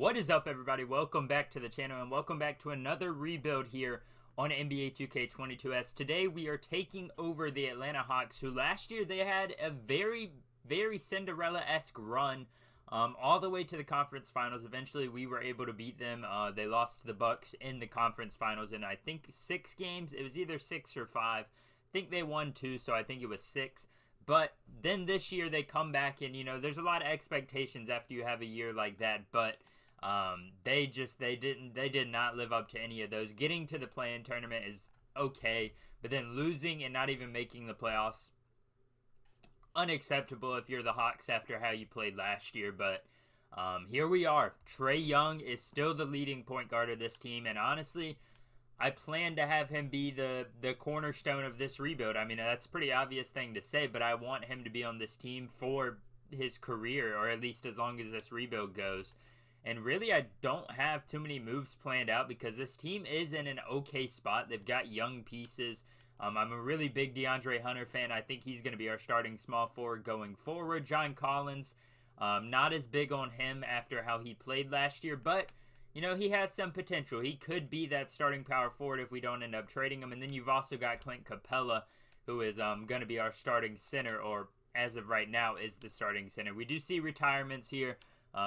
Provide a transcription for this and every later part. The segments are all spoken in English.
What is up, everybody? Welcome back to the channel and welcome back to another rebuild here on NBA2K22. As today we are taking over the Atlanta Hawks, who last year they had a very Cinderella-esque run all the way to the conference finals. Eventually we were able to beat them. They lost to the Bucks in the conference finals in I think 6 games. It was either 6 or 5. I think they won 2, so I think it was 6. But then this year they come back and, there's a lot of expectations after you have a year like that, but they did not live up to any of those. Getting to the play-in tournament is okay, but then losing and not even making the playoffs, unacceptable if you're the Hawks after how you played last year. But here we are. Trae Young is still the leading point guard of this team, and honestly, I plan to have him be the cornerstone of this rebuild. I mean, that's a pretty obvious thing to say, but I want him to be on this team for his career, or at least as long as this rebuild goes. And really, I don't have too many moves planned out because this team is in an okay spot. They've got young pieces. I'm a really big DeAndre Hunter fan. I think he's going to be our starting small forward going forward. John Collins, not as big on him after how he played last year, but he has some potential. He could be that starting power forward if we don't end up trading him. And then you've also got Clint Capella, who is going to be our starting center, or as of right now is the starting center. We do see retirements here.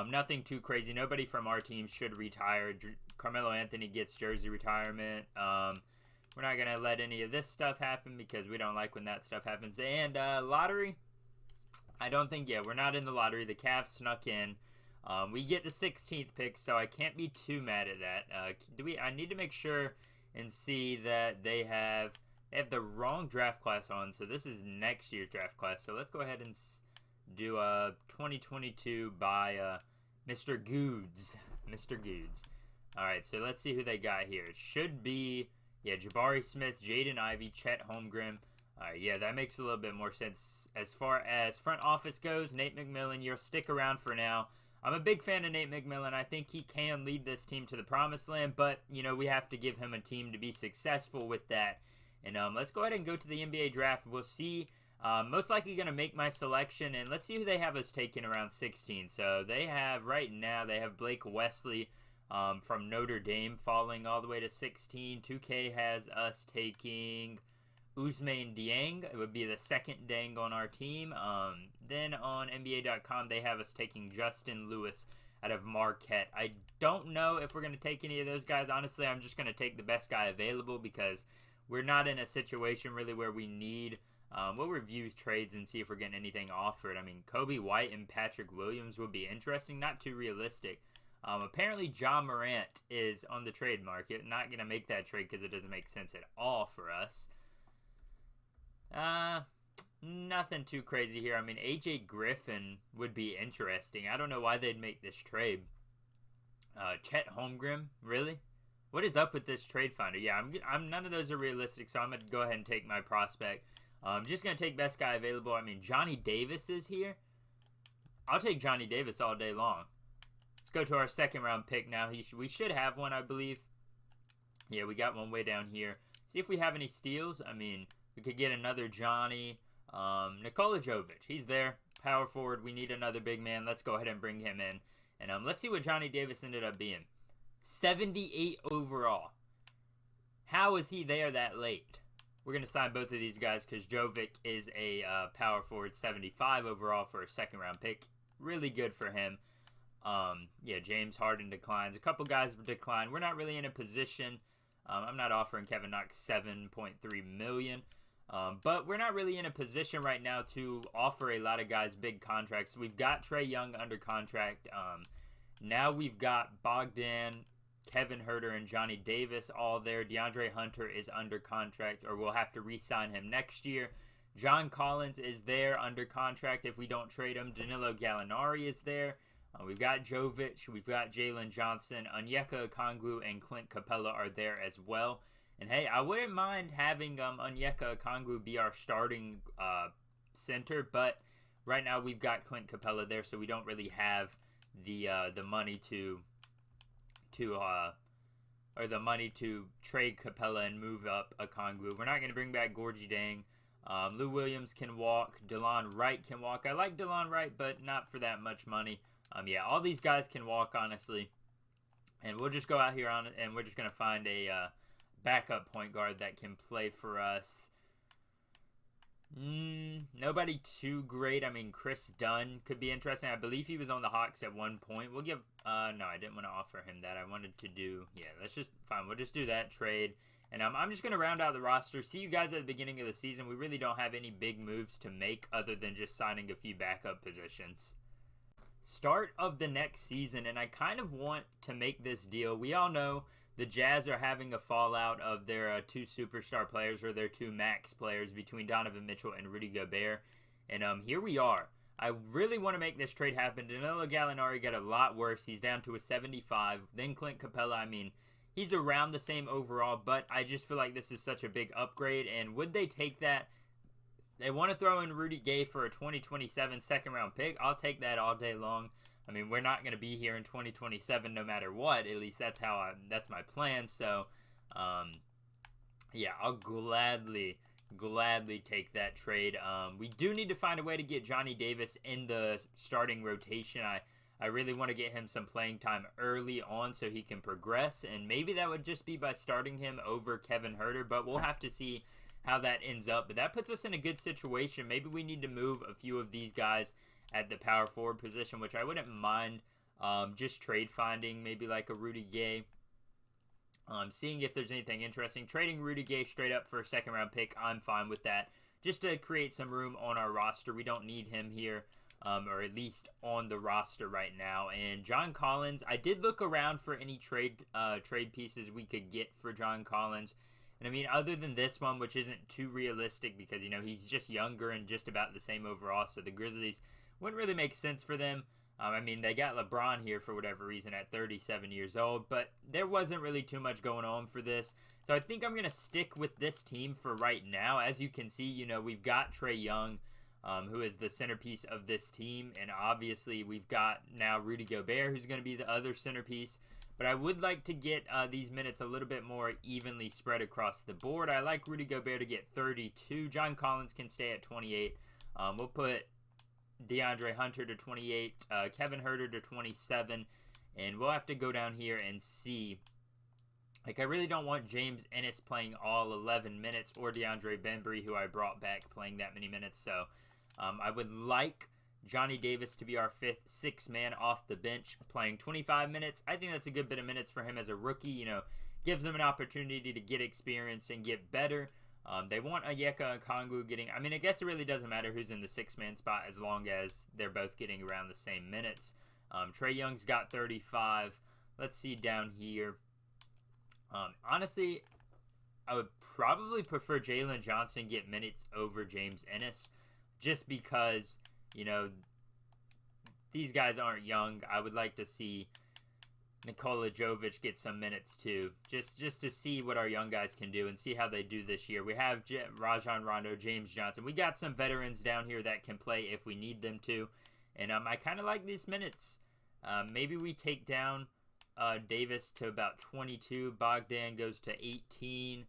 Nothing too crazy. Nobody from our team should retire. Carmelo Anthony gets jersey retirement. We're not going to let any of this stuff happen because we don't like when that stuff happens. And lottery, I don't think, we're not in the lottery. The Cavs snuck in. We get the 16th pick, so I can't be too mad at that. I need to make sure and see that they have the wrong draft class on. So this is next year's draft class. So let's go ahead and do 2022 by Mr. Goods. Mr. Goods. Alright, so let's see who they got here. It should be, Jabari Smith, Jaden Ivey, Chet Holmgren. Alright, that makes a little bit more sense. As far as front office goes, Nate McMillan, you'll stick around for now. I'm a big fan of Nate McMillan. I think he can lead this team to the promised land, but, we have to give him a team to be successful with that. And let's go ahead and go to the NBA draft. We'll see. Most likely going to make my selection, and let's see who they have us taking around 16. So they have, right now, they have Blake Wesley from Notre Dame falling all the way to 16. 2K has us taking Ousmane Dieng. It would be the second Dieng on our team. Then on NBA.com, they have us taking Justin Lewis out of Marquette. I don't know if we're going to take any of those guys. Honestly, I'm just going to take the best guy available because we're not in a situation really where we need... we'll review trades and see if we're getting anything offered. I mean, Kobe White and Patrick Williams would be interesting. Not too realistic. Apparently, John Morant is on the trade market. Not going to make that trade because it doesn't make sense at all for us. Nothing too crazy here. I mean, AJ Griffin would be interesting. I don't know why they'd make this trade. Chet Holmgren, really? What is up with this trade finder? I'm none of those are realistic, so I'm going to go ahead and take my prospect. I'm just going to take best guy available. I mean, Johnny Davis is here. I'll take Johnny Davis all day long. Let's go to our second round pick now. We should have one, I believe. Yeah, we got one way down here. See if we have any steals. I mean, we could get another Johnny. Nikola Jovic, he's there. Power forward. We need another big man. Let's go ahead and bring him in. And let's see what Johnny Davis ended up being. 78 overall. How is he there that late? We're going to sign both of these guys because Jovic is a power forward, 75 overall for a second round pick. Really good for him. James Harden declines. A couple guys decline. We're not really in a position. I'm not offering Kevin Knox $7.3 million. But we're not really in a position right now to offer a lot of guys big contracts. We've got Trae Young under contract. Now we've got Bogdan, Kevin Huerter, and Johnny Davis all there. DeAndre Hunter is under contract, or we'll have to re-sign him next year. John Collins is there under contract if we don't trade him. Danilo Gallinari is there. We've got Jovic. We've got Jalen Johnson. Onyeka Okongwu and Clint Capella are there as well. And hey, I wouldn't mind having Onyeka Okongwu be our starting center, but right now we've got Clint Capella there, so we don't really have the money to trade Capella and move up Okongwu. We're not going to bring back Gorgie Dang. Lou Williams can walk. DeLon Wright can walk. I like DeLon Wright, but not for that much money. All these guys can walk, honestly. And we'll just go out here on it, and we're just going to find a backup point guard that can play for us. Nobody too great. I mean, Chris Dunn could be interesting. I believe he was on the Hawks at one point. We'll give, no, I didn't want to offer him that. I wanted to do, let's just, fine. We'll just do that trade. And I'm just going to round out the roster. See you guys at the beginning of the season. We really don't have any big moves to make other than just signing a few backup positions. Start of the next season, and I kind of want to make this deal. We all know the Jazz are having a fallout of their two superstar players, or their two max players, between Donovan Mitchell and Rudy Gobert. And here we are. I really want to make this trade happen. Danilo Gallinari got a lot worse. He's down to a 75. Then Clint Capella, I mean, he's around the same overall, but I just feel like this is such a big upgrade. And would they take that? They want to throw in Rudy Gay for a 2027 second-round pick. I'll take that all day long. I mean, we're not going to be here in 2027 no matter what. At least that's that's my plan. So, yeah, I'll gladly take that trade. We do need to find a way to get Johnny Davis in the starting rotation. I really want to get him some playing time early on so he can progress. And maybe that would just be by starting him over Kevin Huerter. But we'll have to see how that ends up. But that puts us in a good situation. Maybe we need to move a few of these guys at the power forward position, which I wouldn't mind just trade finding, maybe like a Rudy Gay. Seeing if there's anything interesting. Trading Rudy Gay straight up for a second round pick, I'm fine with that. Just to create some room on our roster. We don't need him here, or at least on the roster right now. And John Collins, I did look around for any trade pieces we could get for John Collins. And I mean, other than this one, which isn't too realistic because, you know, he's just younger and just about the same overall. So the Grizzlies wouldn't really make sense for them. I mean, they got LeBron here for whatever reason at 37 years old, but there wasn't really too much going on for this. So I think I'm going to stick with this team for right now. As you can see, you know, we've got Trae Young, who is the centerpiece of this team. And obviously we've got now Rudy Gobert, who's going to be the other centerpiece. But I would like to get these minutes a little bit more evenly spread across the board. I like Rudy Gobert to get 32. John Collins can stay at 28. We'll put DeAndre Hunter to 28, Kevin Huerter to 27, and we'll have to go down here and see. Like, I really don't want James Ennis playing all 11 minutes, or DeAndre Bembry, who I brought back, playing that many minutes. So I would like Johnny Davis to be our sixth man off the bench, playing 25 minutes. I think that's a good bit of minutes for him as a rookie. You know, gives him an opportunity to get experience and get better. They want Onyeka Okongwu getting, I mean, I guess it really doesn't matter who's in the six-man spot as long as they're both getting around the same minutes. Trae Young's got 35. Let's see down here. Honestly, I would probably prefer Jalen Johnson get minutes over James Ennis, just because, you know, these guys aren't young. I would like to see Nikola Jovic get some minutes too, just to see what our young guys can do and see how they do this year. We have Rajon Rondo, James Johnson. We got some veterans down here that can play if we need them to, and I kind of like these minutes. Maybe we take down Davis to about 22. Bogdan goes to 18.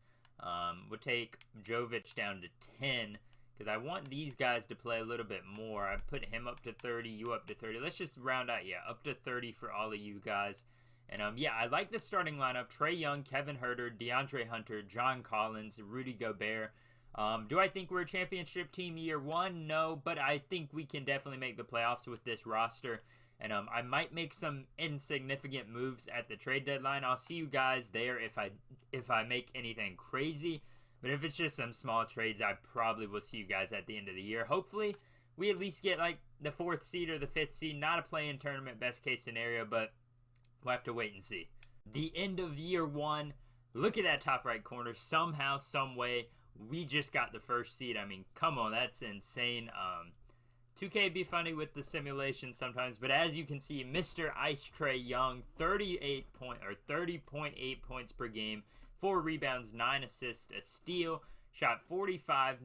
We'll take Jovic down to 10. Because I want these guys to play a little bit more. I put him up to 30, you up to 30. Let's just round out, up to 30 for all of you guys. And, I like the starting lineup. Trae Young, Kevin Huerter, DeAndre Hunter, John Collins, Rudy Gobert. Do I think we're a championship team year one? No, but I think we can definitely make the playoffs with this roster. And I might make some insignificant moves at the trade deadline. I'll see you guys there if I make anything crazy. But if it's just some small trades, I probably will see you guys at the end of the year. Hopefully, we at least get like the 4th seed or the 5th seed. Not a play-in tournament, best case scenario, but we'll have to wait and see. The end of year one. Look at that top right corner. Somehow, some way, we just got the 1st seed. I mean, come on, that's insane. 2K be funny with the simulation sometimes, but as you can see, Mr. Ice Trae Young, 30.8 points per game. 4 rebounds, 9 assists, a steal. Shot 45%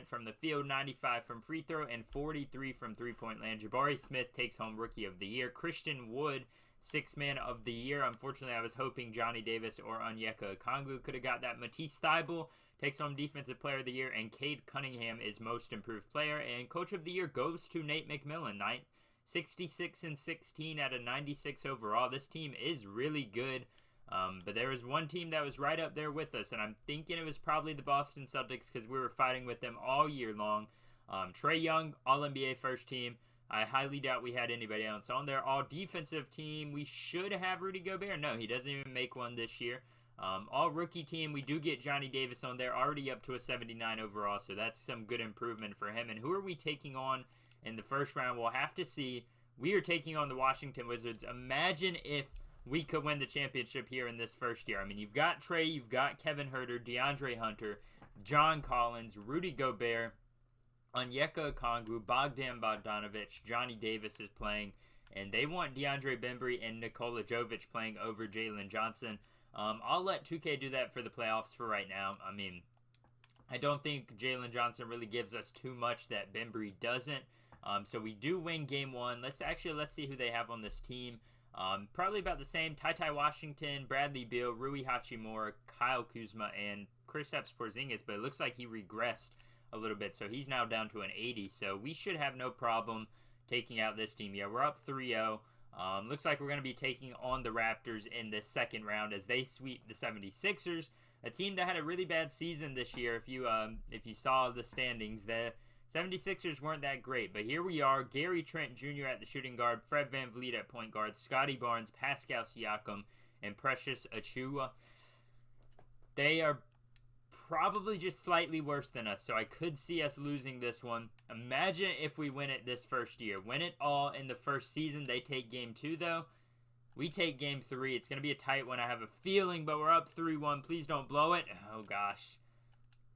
from the field, 95 from free throw, and 43 from three-point land. Jabari Smith takes home Rookie of the Year. Christian Wood, 6th Man of the Year. Unfortunately, I was hoping Johnny Davis or Onyeka Okongwu could have got that. Matisse Thybulle takes home Defensive Player of the Year, and Cade Cunningham is Most Improved Player. And Coach of the Year goes to Nate McMillan. 66 and 16 out of 96 overall. This team is really good. But there was one team that was right up there with us, and I'm thinking it was probably the Boston Celtics because we were fighting with them all year long. Trae Young, All-NBA first team. I highly doubt we had anybody else on there. All-defensive team, we should have Rudy Gobert. No, he doesn't even make one this year. All-rookie team, we do get Johnny Davis on there, already up to a 79 overall, so that's some good improvement for him. And who are we taking on in the first round? We'll have to see. We are taking on the Washington Wizards. Imagine if we could win the championship here in this first year. I mean, you've got Trae, you've got Kevin Huerter, DeAndre Hunter, John Collins, Rudy Gobert, Onyeka Okongwu, Bogdan Bogdanovic, Johnny Davis is playing, and they want DeAndre Bembry and Nikola Jovic playing over Jalen Johnson. I'll let 2K do that for the playoffs for right now. I mean, I don't think Jalen Johnson really gives us too much that Bembry doesn't. So we do win game one. Let's see who they have on this team. Probably about the same. Ty Washington, Bradley Beal, Rui Hachimura, Kyle Kuzma, and Kristaps Porzingis. But it looks like he regressed a little bit, so he's now down to an 80. So we should have no problem taking out this team. Yeah, we're up 3-0. Looks like we're going to be taking on the Raptors in the second round as they sweep the 76ers, a team that had a really bad season this year. If you saw the standings, the 76ers weren't that great, but here we are. Gary Trent Jr. at the shooting guard, Fred VanVleet at point guard, Scotty Barnes, Pascal Siakam, and Precious Achiuwa. They are probably just slightly worse than us, so I could see us losing this one. Imagine if we win it this first year. Win it all in the first season. They take game 2, though. We take game 3. It's going to be a tight one, I have a feeling, but we're up 3-1. Please don't blow it. Oh, gosh.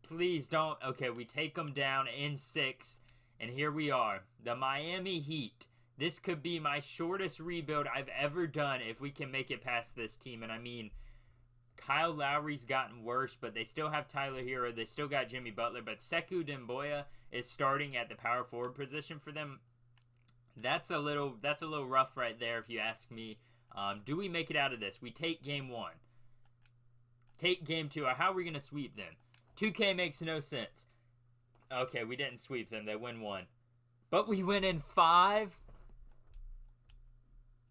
Please don't. Okay, we take them down in 6, and here we are. The Miami Heat. This could be my shortest rebuild I've ever done if we can make it past this team, and I mean, Kyle Lowry's gotten worse, but they still have Tyler Hero. They still got Jimmy Butler, but Sekou Demboya is starting at the power forward position for them. That's a little rough right there, if you ask me. Do we make it out of this? We take game 1. Take game 2. How are we going to sweep them? 2K makes no sense. Okay, we didn't sweep them. They win 1. But we win in 5?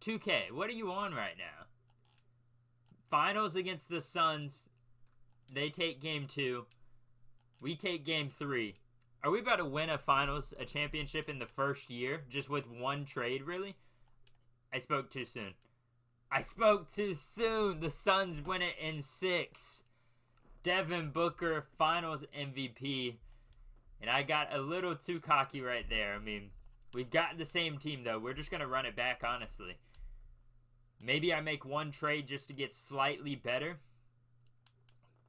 2K, what are you on right now? Finals against the Suns. They take game 2. We take game 3. Are we about to win a championship in the first year? Just with one trade, really? I spoke too soon. The Suns win it in 6. Devin Booker, finals MVP. And I got a little too cocky right there. I mean, we've got the same team, though. We're just going to run it back, honestly. Maybe I make one trade just to get slightly better.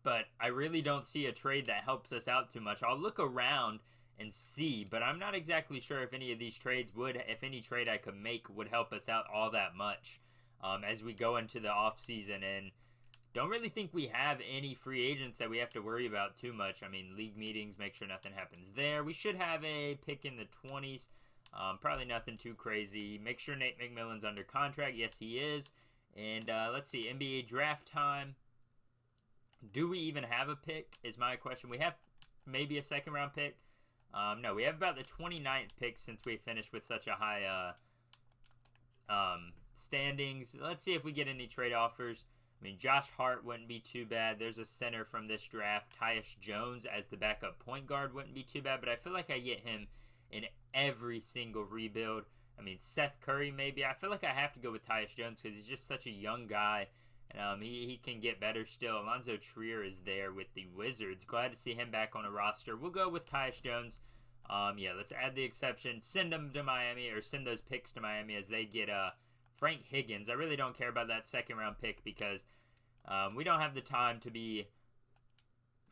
But I really don't see a trade that helps us out too much. I'll look around and see, but I'm not exactly sure if any of these trades if any trade I could make would help us out all that much as we go into the offseason. And don't really think we have any free agents that we have to worry about too much. I mean, league meetings, make sure nothing happens there. We should have a pick in the 20s. Probably nothing too crazy. Make sure Nate McMillan's under contract. Yes, he is. And let's see, NBA draft time. Do we even have a pick is my question. We have maybe a second round pick. No, we have about the 29th pick since we finished with such a high standings. Let's see if we get any trade offers. I mean, Josh Hart wouldn't be too bad. There's a center from this draft. Tyus Jones as the backup point guard wouldn't be too bad, but I feel like I get him in every single rebuild. I mean, Seth Curry maybe. I feel like I have to go with Tyus Jones because he's just such a young guy. And he can get better still. Alonzo Trier is there with the Wizards. Glad to see him back on a roster. We'll go with Tyus Jones. Yeah, let's add the exception. Send them to Miami, or send those picks to Miami as they get Frank Higgins. I really don't care about that second round pick because we don't have the time to be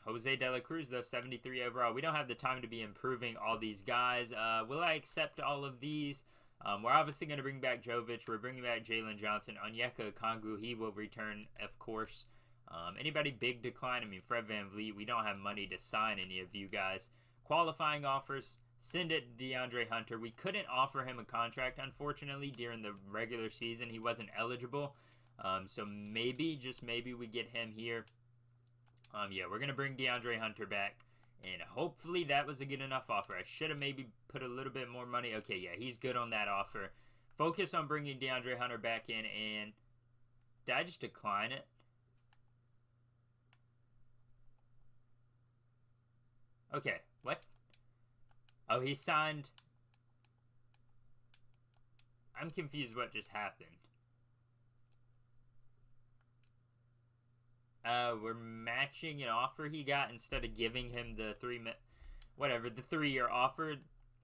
Jose De La Cruz, though, 73 overall. We don't have the time to be improving all these guys. Will I accept all of these? We're obviously going to bring back Jovic. We're bringing back Jalen Johnson. Onyeka Okongwu, he will return, of course. Anybody big decline? I mean, Fred VanVleet, we don't have money to sign any of you guys. Qualifying offers, send it to DeAndre Hunter. We couldn't offer him a contract, unfortunately, during the regular season. He wasn't eligible. So maybe, just maybe, we get him here. Yeah, we're going to bring DeAndre Hunter back. And hopefully that was a good enough offer. I should have maybe put a little bit more money. Okay, yeah, he's good on that offer. focus on bringing DeAndre Hunter back in. And did I just decline it? Okay, what? Oh, he signed. I'm confused what just happened. We're matching an offer he got instead of giving him the the 3-year offer.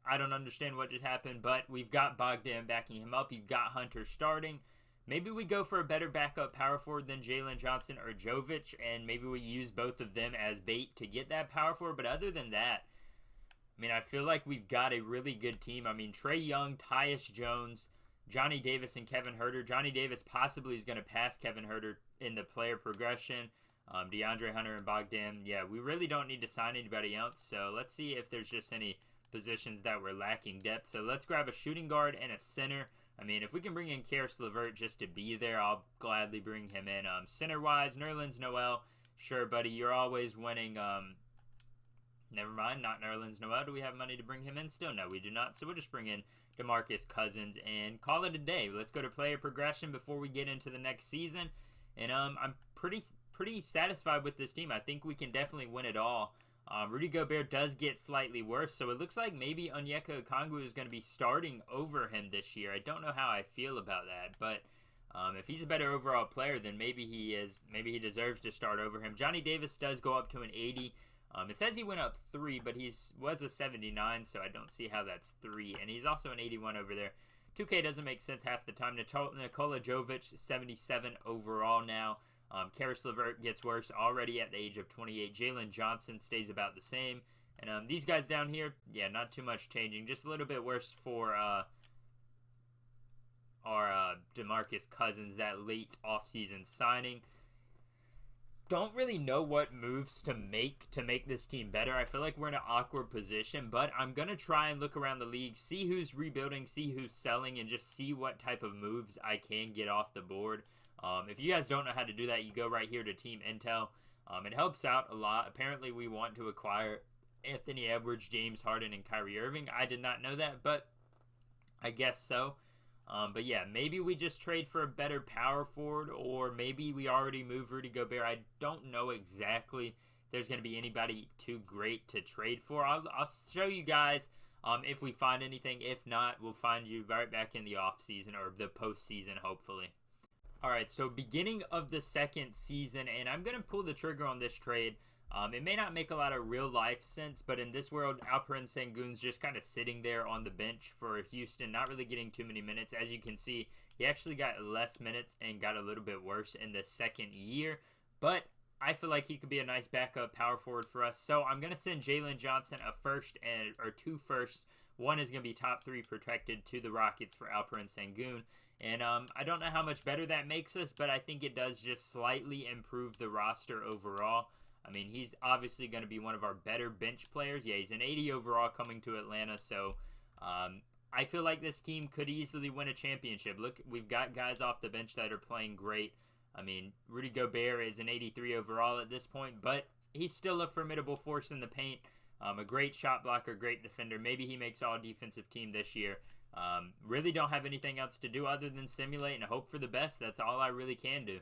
I don't understand what just happened, but we've got Bogdan backing him up. You've got Hunter starting. Maybe we go for a better backup power forward than Jalen Johnson or Jovic, and maybe we use both of them as bait to get that power forward. But other than that, I mean, I feel like we've got a really good team. I mean, Trae Young, Tyus Jones, Johnny Davis, and Kevin Huerter. Johnny Davis possibly is going to pass Kevin Huerter in the player progression. DeAndre Hunter and Bogdan. Yeah, we really don't need to sign anybody else. So let's see if there's just any positions that we're lacking depth. So let's grab a shooting guard and a center. I mean, if we can bring in Karis LeVert just to be there, I'll gladly bring him in. Center-wise, Nerlens Noel. Sure, buddy, you're always winning. Never mind, not Nerlens Noel. Do we have money to bring him in still? No, we do not. So we'll just bring in DeMarcus Cousins and call it a day. Let's go to player progression before we get into the next season. And I'm pretty satisfied with this team. I think we can definitely win it all. Rudy Gobert does get slightly worse, so it looks like maybe Onyeka Okongwu is going to be starting over him this year. I don't know how I feel about that, but if he's a better overall player, then maybe he is. Maybe he deserves to start over him. Johnny Davis does go up to an 80. It says he went up 3, but he was a 79, so I don't see how that's 3. And he's also an 81 over there. 2K doesn't make sense half the time. Nikola Jovic, 77 overall now. Karis LeVert gets worse already at the age of 28. Jalen Johnson stays about the same. And these guys down here, yeah, not too much changing. Just a little bit worse for our DeMarcus Cousins, that late offseason signing. Don't really know what moves to make this team better. I feel like we're in an awkward position, but I'm going to try and look around the league, see who's rebuilding, see who's selling, and just see what type of moves I can get off the board. If you guys don't know how to do that, you go right here to Team Intel. It helps out a lot. Apparently, we want to acquire Anthony Edwards, James Harden, and Kyrie Irving. I did not know that, but I guess so. But yeah, maybe we just trade for a better power forward, or maybe we already move Rudy Gobert. I don't know exactly if there's going to be anybody too great to trade for. I'll show you guys if we find anything. If not, we'll find you right back in the offseason or the postseason, hopefully. Alright, so beginning of the second season, and I'm going to pull the trigger on this trade. It may not make a lot of real life sense, but in this world, Alperen Sengun's just kind of sitting there on the bench for Houston, not really getting too many minutes. As you can see, he actually got less minutes and got a little bit worse in the second year, but I feel like he could be a nice backup power forward for us. So I'm going to send Jalen Johnson a first or 2 firsts. One is going to be top 3 protected to the Rockets for Alperen Sengun. And I don't know how much better that makes us, but I think it does just slightly improve the roster overall. I mean, he's obviously going to be one of our better bench players. Yeah, he's an 80 overall coming to Atlanta, so I feel like this team could easily win a championship. Look, we've got guys off the bench that are playing great. I mean, Rudy Gobert is an 83 overall at this point, but he's still a formidable force in the paint. A great shot blocker, great defender. Maybe he makes all defensive team this year. Really don't have anything else to do other than simulate and hope for the best. That's all I really can do.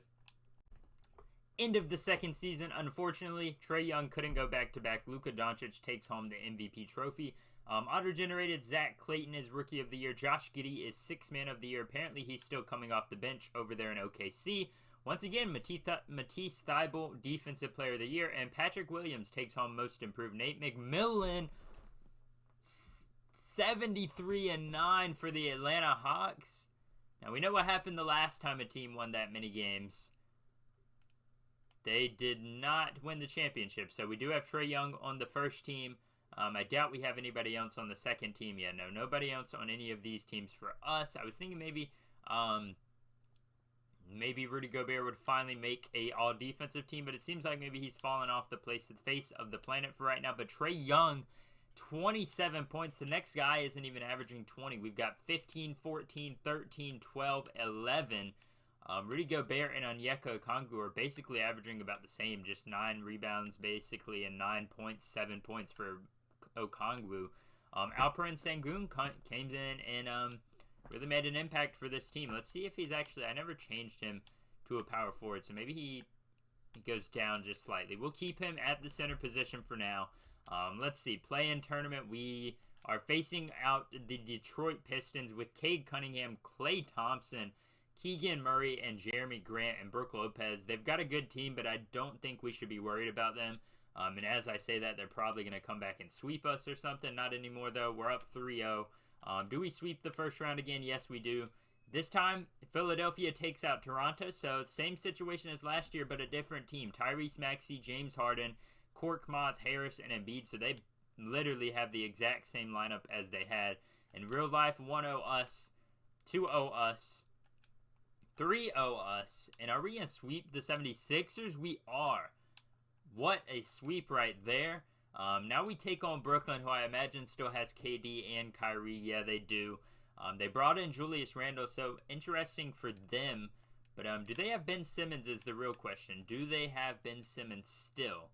End of the second season, unfortunately, Trae Young couldn't go back-to-back. Luka Doncic takes home the MVP trophy. Auto-generated Zach Clayton is Rookie of the Year. Josh Giddey is Sixth Man of the Year. Apparently, he's still coming off the bench over there in OKC. Once again, Matisse Thybulle, Defensive Player of the Year. And Patrick Williams takes home Most Improved. Nate McMillan, 73-9 for the Atlanta Hawks. Now, we know what happened the last time a team won that many games. They did not win the championship, so we do have Trae Young on the first team. I doubt we have anybody else on the second team yet. No, nobody else on any of these teams for us. I was thinking maybe Rudy Gobert would finally make a all-defensive team, but it seems like maybe he's fallen off the face of the planet for right now. But Trae Young, 27 points. The next guy isn't even averaging 20. We've got 15, 14, 13, 12, 11. Rudy Gobert and Onyeka Okongwu are basically averaging about the same, just 9 rebounds basically and 9 points, 7 points for Okongwu. Alperen Sengun came in and really made an impact for this team. Let's see if he's actually, I never changed him to a power forward, so maybe he goes down just slightly. We'll keep him at the center position for now. Let's see, play-in tournament. We are facing out the Detroit Pistons with Cade Cunningham, Klay Thompson, Keegan Murray, and Jeremy Grant, and Brook Lopez. They've got a good team, but I don't think we should be worried about them. And as I say that, they're probably going to come back and sweep us or something. Not anymore, though. We're up 3-0. Do we sweep the first round again? Yes, we do. This time, Philadelphia takes out Toronto, so same situation as last year, but a different team. Tyrese Maxey, James Harden, Korkmaz, Harris, and Embiid, so they literally have the exact same lineup as they had in real life. 1-0 us, 2-0 us, 3-0 us, and are we going to sweep the 76ers? We are. What a sweep right there. Now we take on Brooklyn, who I imagine still has KD and Kyrie. Yeah, they do. They brought in Julius Randle, so interesting for them. But do they have Ben Simmons is the real question. Do they have Ben Simmons still?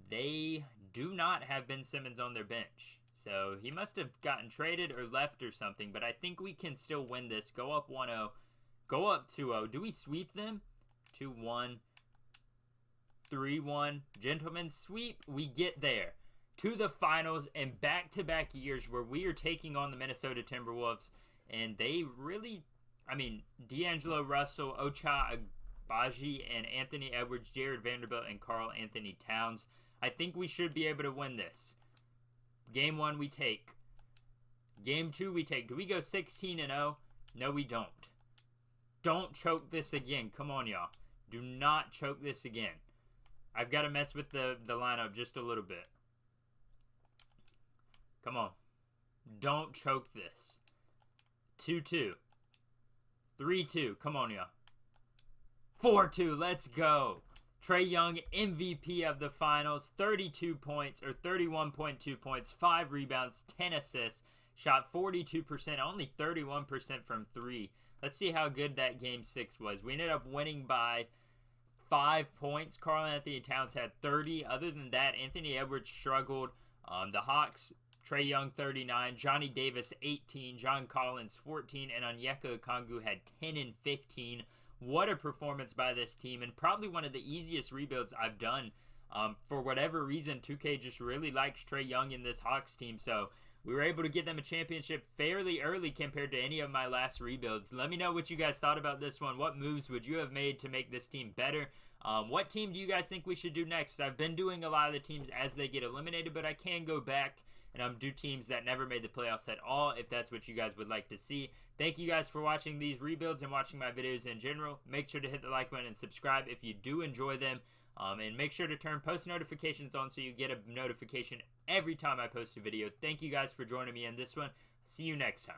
They do not have Ben Simmons on their bench. So he must have gotten traded or left or something. But I think we can still win this. Go up 1-0. Go up 2-0. Do we sweep them? 2-1. 3-1. Gentlemen sweep. We get there to the finals and back-to-back years where we are taking on the Minnesota Timberwolves. And they really, I mean, D'Angelo Russell, Ocha Agbaji, and Anthony Edwards, Jared Vanderbilt, and Karl Anthony Towns. I think we should be able to win this. Game 1 we take. Game 2 we take. Do we go 16-0? No, we don't. Don't choke this again. Come on, y'all. Do not choke this again. I've got to mess with the lineup just a little bit. Come on. Don't choke this. 2-2. 3-2. Come on, y'all. 4-2. Let's go. Trae Young, MVP of the finals. 32 points, or 31.2 points, 5 rebounds, 10 assists. Shot 42%, only 31% from 3. Let's see how good that game 6 was. We ended up winning by 5 points. Karl Anthony Towns had 30. Other than that, Anthony Edwards struggled. The Hawks, Trae Young 39, Johnny Davis 18, John Collins 14, and Onyeka Okongwu had 10 and 15. What a performance by this team, and probably one of the easiest rebuilds I've done. For whatever reason, 2K just really likes Trae Young in this Hawks team, so we were able to get them a championship fairly early compared to any of my last rebuilds. Let me know what you guys thought about this one. What moves would you have made to make this team better? What team do you guys think we should do next? I've been doing a lot of the teams as they get eliminated, but I can go back and do teams that never made the playoffs at all if that's what you guys would like to see. Thank you guys for watching these rebuilds and watching my videos in general. Make sure to hit the like button and subscribe if you do enjoy them. And make sure to turn post notifications on so you get a notification every time I post a video. Thank you guys for joining me in this one. See you next time.